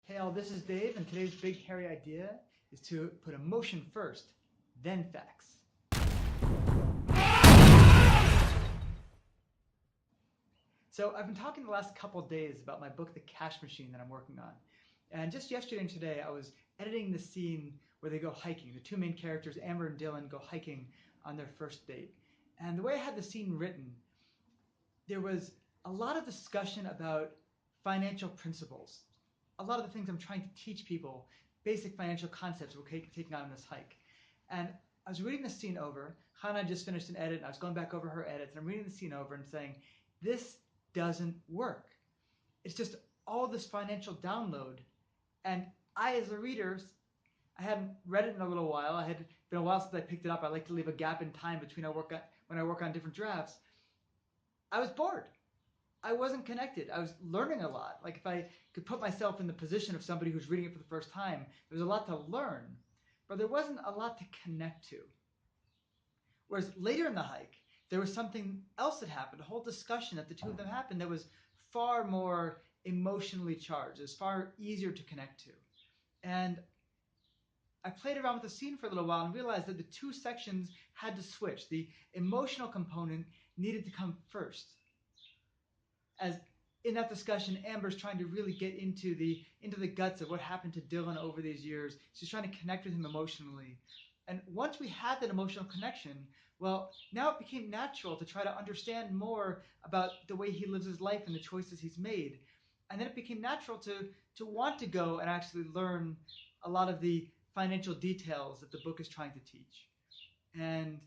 Hey all, this is Dave, and today's big hairy idea is to put emotion first, then facts. So I've been talking the last couple of days about my book, The Cash Machine, that I'm working on. And just yesterday and today, I was editing the scene where they go hiking. The two main characters, Amber and Dylan, go hiking on their first date. And the way I had the scene written, there was a lot of discussion about financial principles. A lot of the things I'm trying to teach people, basic financial concepts we're taking on this hike. And I was reading the scene over. Hannah just finished an edit, and I was going back over her edits, and I'm reading the scene over and saying, this doesn't work. It's just all this financial download. And I, as a reader, I hadn't read it in a little while. It had been a while since I picked it up. I like to leave a gap in time between when I work on different drafts. I was bored. I wasn't connected. I was learning a lot. Like if I could put myself in the position of somebody who's reading it for the first time, there was a lot to learn, but there wasn't a lot to connect to. Whereas later in the hike, there was something else that happened, a whole discussion that the two of them happened that was far more emotionally charged. It was far easier to connect to. And I played around with the scene for a little while and realized that the two sections had to switch. The emotional component needed to come first. As in that discussion, Amber's trying to really get into the guts of what happened to Dylan over these years. She's trying to connect with him emotionally. And once we had that emotional connection, well, now it became natural to try to understand more about the way he lives his life and the choices he's made. And then it became natural to want to go and actually learn a lot of the financial details that the book is trying to teach. And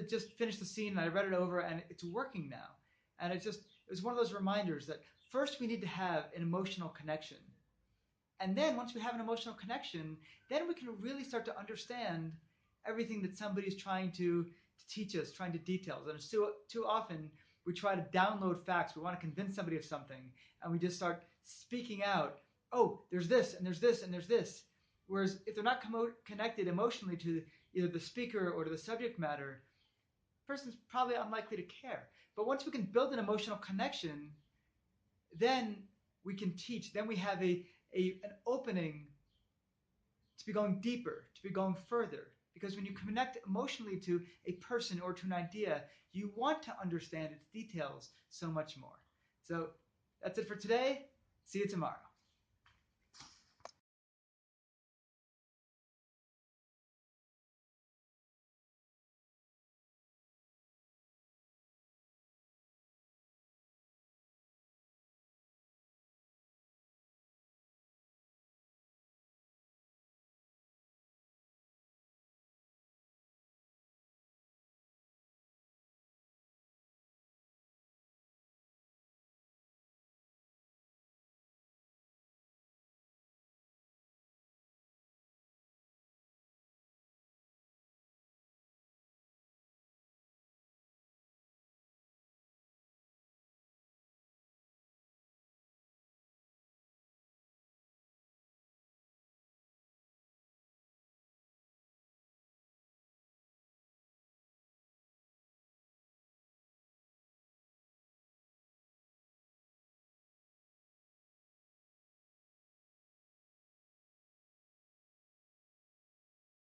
just finished the scene, and I read it over, and it's working now. And it was one of those reminders that first we need to have an emotional connection. And then once we have an emotional connection, then we can really start to understand everything that somebody's trying to teach us, trying to detail. And too often we try to download facts. We want to convince somebody of something, and we just start speaking out, oh, there's this, and there's this, and there's this. Whereas if they're not connected emotionally to either the speaker or to the subject matter, the person's probably unlikely to care. But once we can build an emotional connection, then we can teach. Then we have an opening to be going deeper, to be going further. Because when you connect emotionally to a person or to an idea, you want to understand its details so much more. So that's it for today. See you tomorrow.